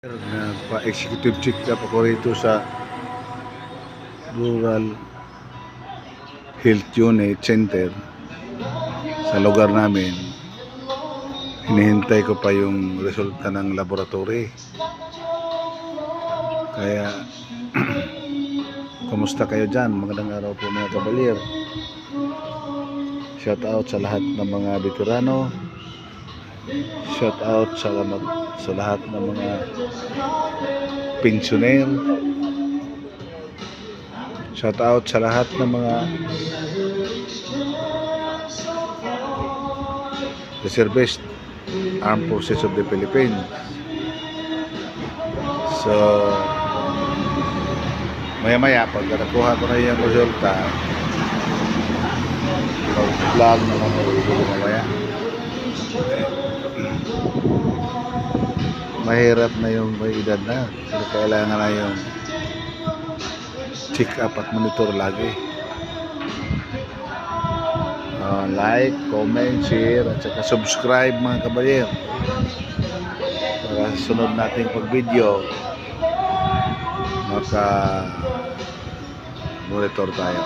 Pa-executive check-up ako rito sa Rural Health Unit Center sa lugar namin. Hinihintay ko pa yung resulta ng laboratory. Kaya kumusta kayo dyan? Magandang araw po mga kabalir. Shout out sa lahat ng mga veterano. Shout out sa lahat ng mga pensioner. Shout out sa lahat ng mga reservist, Armed Forces of the Philippines. So maya pag nakuha ko na yung resulta, vlog na lang ako mamaya. Mahirap na yung may edad na, pero kailangan na yung check up at monitor lagi. Like, comment, share at saka subscribe mga kabayer para sunod nating pag video maka monitor tayo.